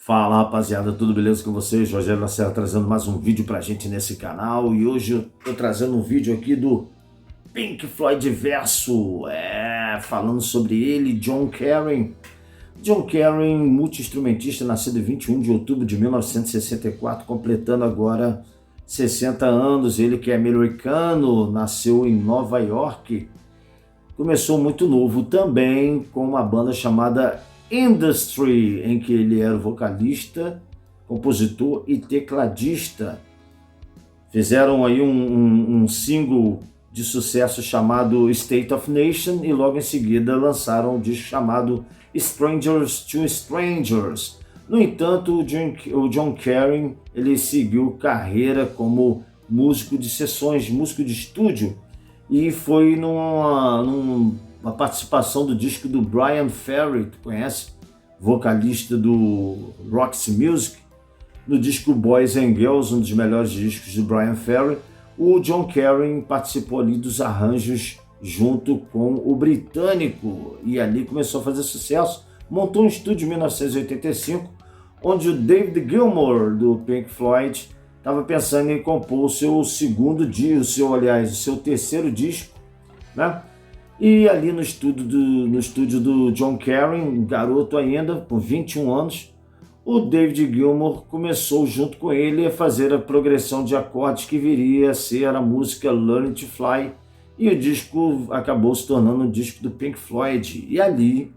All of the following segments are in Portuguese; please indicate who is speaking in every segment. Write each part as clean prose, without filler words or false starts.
Speaker 1: Fala rapaziada, tudo beleza com vocês? Rogério Lacerda trazendo mais um vídeo pra gente nesse canal. E hoje eu tô trazendo um vídeo aqui do Pink Floyd verso, falando sobre ele, John Caren. John Caren, multi-instrumentista, nascido em 21 de outubro de 1964, completando agora 60 anos. Ele que é americano, nasceu em Nova York. Começou muito novo também com uma banda chamada Industry, em que ele era vocalista, compositor e tecladista. Fizeram aí um single de sucesso chamado State of Nation e logo em seguida lançaram um disco chamado Strangers to Strangers. No entanto, o John Caren ele seguiu carreira como músico de sessões, músico de estúdio, e foi numa participação do disco do Bryan Ferry, tu conhece? Vocalista do Roxy Music, no disco Boys and Girls, um dos melhores discos do Bryan Ferry. O John Caren participou ali dos arranjos junto com o britânico e ali começou a fazer sucesso. Montou um estúdio em 1985, onde o David Gilmour do Pink Floyd estava pensando em compor o seu segundo disco, o seu terceiro disco, né? E ali no estúdio do John Caren, um garoto ainda, com 21 anos, o David Gilmour começou junto com ele a fazer a progressão de acordes que viria a ser a música Learn to Fly, e o disco acabou se tornando um disco do Pink Floyd. E ali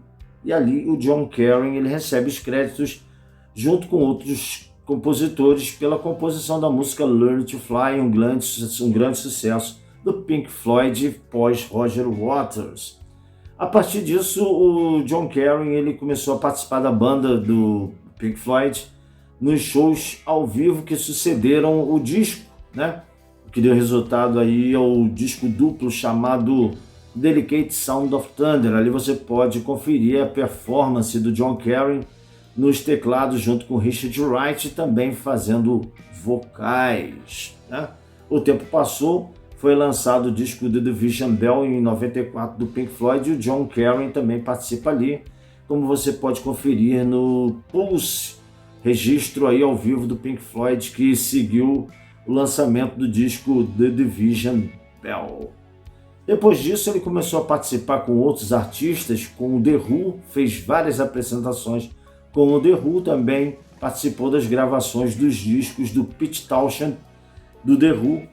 Speaker 1: o John Caren ele recebe os créditos junto com outros compositores pela composição da música Learn to Fly, um grande sucesso do Pink Floyd pós Roger Waters. A partir disso, o John Caren ele começou a participar da banda do Pink Floyd nos shows ao vivo que sucederam o disco, né? Que deu resultado aí ao disco duplo chamado Delicate Sound of Thunder. Ali você pode conferir a performance do John Caren nos teclados junto com Richard Wright, também fazendo vocais, né? O tempo passou, foi lançado o disco The Division Bell em 94 do Pink Floyd e o John Caren também participa ali, como você pode conferir no Pulse, registro aí ao vivo do Pink Floyd que seguiu o lançamento do disco The Division Bell. Depois disso ele começou a participar com outros artistas, com o The Who, fez várias apresentações com o The Who, também participou das gravações dos discos do Pete Townshend do The Who.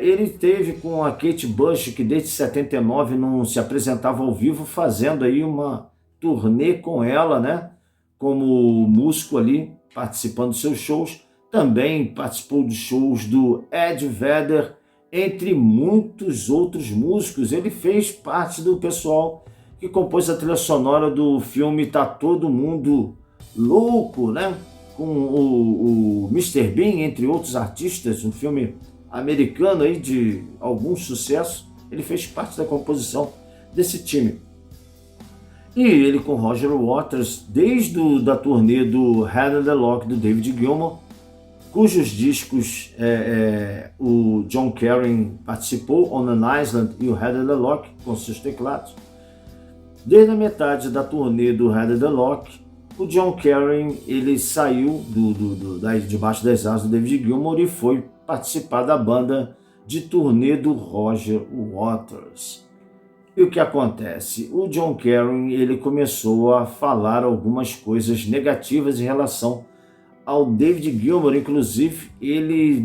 Speaker 1: Ele teve com a Kate Bush, que desde 79 não se apresentava ao vivo, fazendo aí uma turnê com ela, né? Como músico ali, participando dos seus shows. Também participou dos shows do Ed Vedder, entre muitos outros músicos. Ele fez parte do pessoal que compôs a trilha sonora do filme Tá Todo Mundo Louco, né? Com o Mr. Bean, entre outros artistas, um filme americano aí de algum sucesso. Ele fez parte da composição desse time. E ele com Roger Waters, desde da turnê do Head and the Lock do David Gilmour, cujos discos o John Caren participou, On an Island e o Head and the Lock, com seus teclados. Desde a metade da turnê do Head and the Lock, o John Caren ele saiu debaixo das asas do David Gilmour e foi participar da banda de turnê do Roger Waters. E o que acontece? O John Caren ele começou a falar algumas coisas negativas em relação ao David Gilmour. Inclusive ele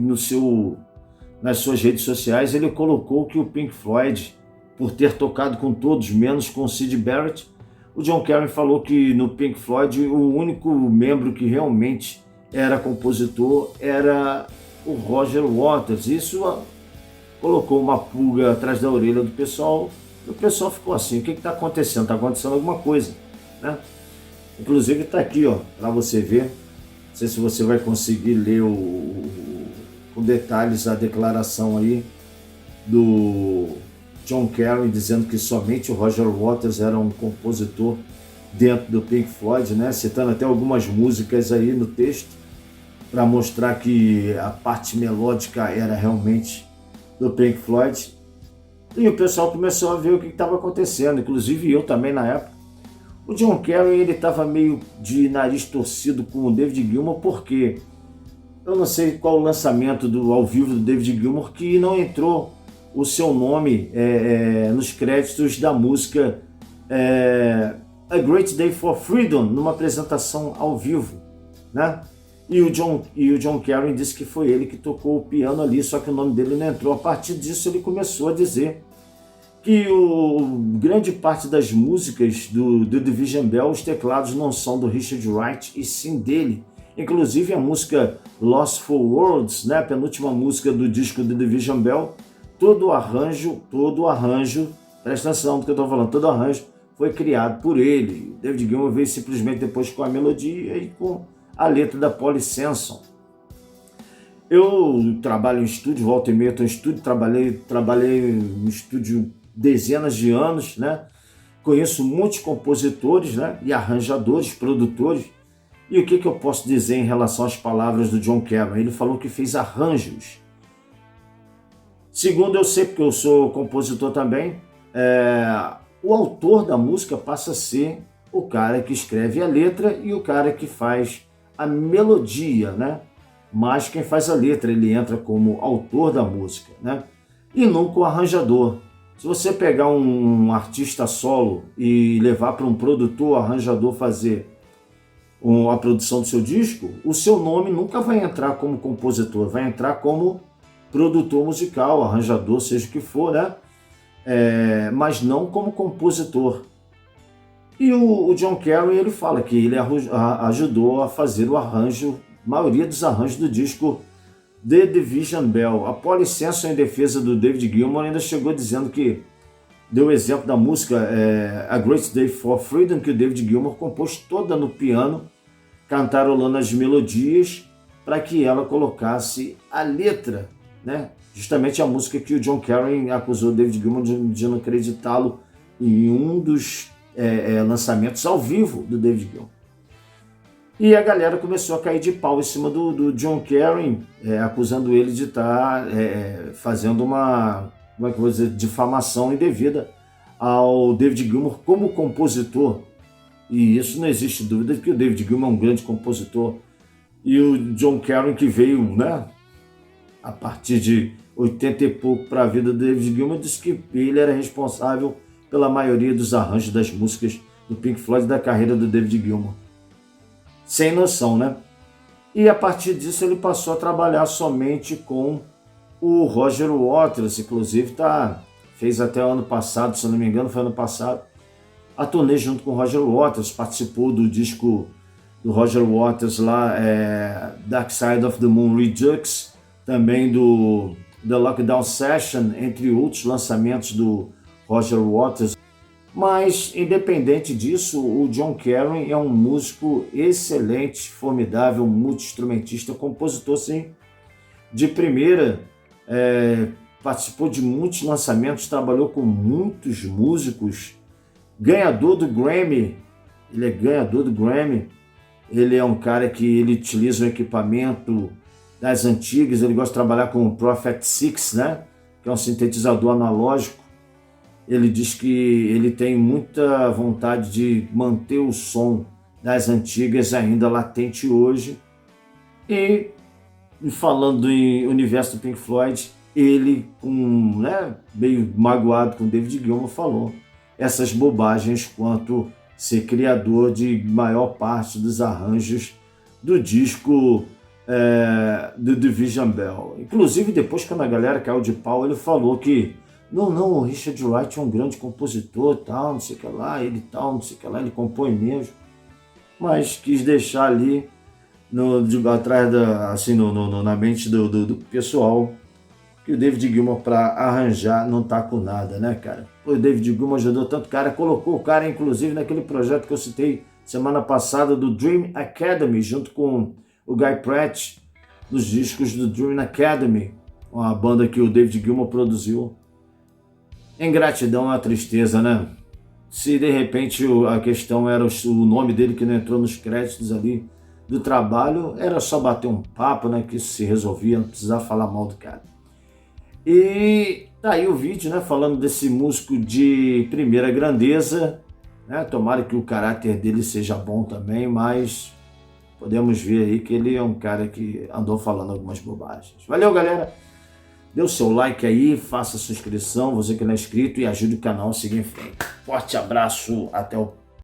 Speaker 1: nas suas redes sociais ele colocou que o Pink Floyd, por ter tocado com todos menos com Syd Barrett, o John Caren falou que no Pink Floyd o único membro que realmente era compositor era o Roger Waters. Isso colocou uma pulga atrás da orelha do pessoal. O pessoal ficou assim: o que está acontecendo? Está acontecendo alguma coisa, né? Inclusive está aqui, ó, para você ver. Não sei se você vai conseguir ler com detalhes a declaração aí do John Caren, dizendo que somente o Roger Waters era um compositor dentro do Pink Floyd, né? Citando até algumas músicas aí no texto, para mostrar que a parte melódica era realmente do Pink Floyd. E o pessoal começou a ver o que estava acontecendo, inclusive eu também na época. O John Cale, ele estava meio de nariz torcido com o David Gilmour, porque eu não sei qual o lançamento ao vivo do David Gilmour que não entrou o seu nome nos créditos da música A Great Day for Freedom, numa apresentação ao vivo, né? E o John Cale disse que foi ele que tocou o piano ali, só que o nome dele não entrou. A partir disso ele começou a dizer que grande parte das músicas do Division Bell, os teclados não são do Richard Wright e sim dele. Inclusive a música Lost for Words, né, a penúltima música do disco do Division Bell, todo o arranjo, presta atenção no que eu estou falando, todo o arranjo foi criado por ele. David Gilmour veio simplesmente depois com a melodia e com a letra da Polly Samson. Eu trabalho em estúdio, volta e meia estou em estúdio, trabalhei no estúdio dezenas de anos, né? Conheço muitos compositores, né? E arranjadores, produtores. E o que eu posso dizer em relação às palavras do John Cale? Ele falou que fez arranjos. Segundo eu sei, porque eu sou compositor também, o autor da música passa a ser o cara que escreve a letra e o cara que faz a melodia, né? Mas quem faz a letra, ele entra como autor da música, né? E nunca o arranjador. Se você pegar um artista solo e levar para um produtor, arranjador fazer a produção do seu disco, o seu nome nunca vai entrar como compositor, vai entrar como produtor musical, arranjador, seja o que for, né? Mas não como compositor. E o John Cale, ele fala que ele ajudou a fazer o arranjo, a maioria dos arranjos do disco The Division Bell. A Polly Samson, em defesa do David Gilmour, ainda chegou dizendo que deu o exemplo da música A Great Day for Freedom, que o David Gilmour compôs toda no piano, cantarolando as melodias para que ela colocasse a letra, né? Justamente a música que o John Cale acusou o David Gilmour de não acreditá-lo em um dos lançamentos ao vivo do David Gilmour. E a galera começou a cair de pau em cima do John Cale, acusando ele de estar fazendo uma, como é que eu vou dizer, difamação indevida ao David Gilmour como compositor. E isso não existe dúvida, porque o David Gilmour é um grande compositor. E o John Cale, que veio, né, a partir de 80 e pouco para a vida do David Gilmour, disse que ele era responsável pela maioria dos arranjos das músicas do Pink Floyd da carreira do David Gilmour. Sem noção, né? E a partir disso ele passou a trabalhar somente com o Roger Waters, inclusive fez até ano passado, se não me engano foi ano passado, a turnê junto com o Roger Waters, participou do disco do Roger Waters lá, Dark Side of the Moon Redux, também do The Lockdown Session, entre outros lançamentos do Roger Waters. Mas, independente disso, o John Cale é um músico excelente, formidável, multi-instrumentista, compositor, sim, de primeira, participou de muitos lançamentos, trabalhou com muitos músicos, ganhador do Grammy, ele é ganhador do Grammy, ele é um cara que ele utiliza um equipamento das antigas, ele gosta de trabalhar com o Prophet 6, né, que é um sintetizador analógico. Ele diz que ele tem muita vontade de manter o som das antigas ainda latente hoje. E falando em universo do Pink Floyd, ele, meio magoado com o David Gilmour, falou essas bobagens quanto ser criador de maior parte dos arranjos do disco do Division Bell. Inclusive, depois, quando a galera caiu de pau, ele falou que não, o Richard Wright é um grande compositor, tal, não sei o que lá, ele tal, não sei o que lá, ele compõe mesmo, mas quis deixar ali atrás na mente do pessoal que o David Gilmour, para arranjar, não tá com nada, né, cara? O David Gilmour ajudou tanto cara, colocou o cara, inclusive, naquele projeto que eu citei semana passada do Dream Academy, junto com o Guy Pratt, nos discos do Dream Academy, uma banda que o David Gilmour produziu. Ingratidão é uma tristeza, né? Se de repente a questão era o nome dele que não entrou nos créditos ali do trabalho, era só bater um papo, né? Que isso se resolvia, não precisava falar mal do cara. E tá aí o vídeo, né? Falando desse músico de primeira grandeza, né? Tomara que o caráter dele seja bom também, mas podemos ver aí que ele é um cara que andou falando algumas bobagens. Valeu, galera! Dê o seu like aí, faça a sua inscrição, você que não é inscrito, e ajude o canal a seguir em frente. Forte abraço, até o próximo.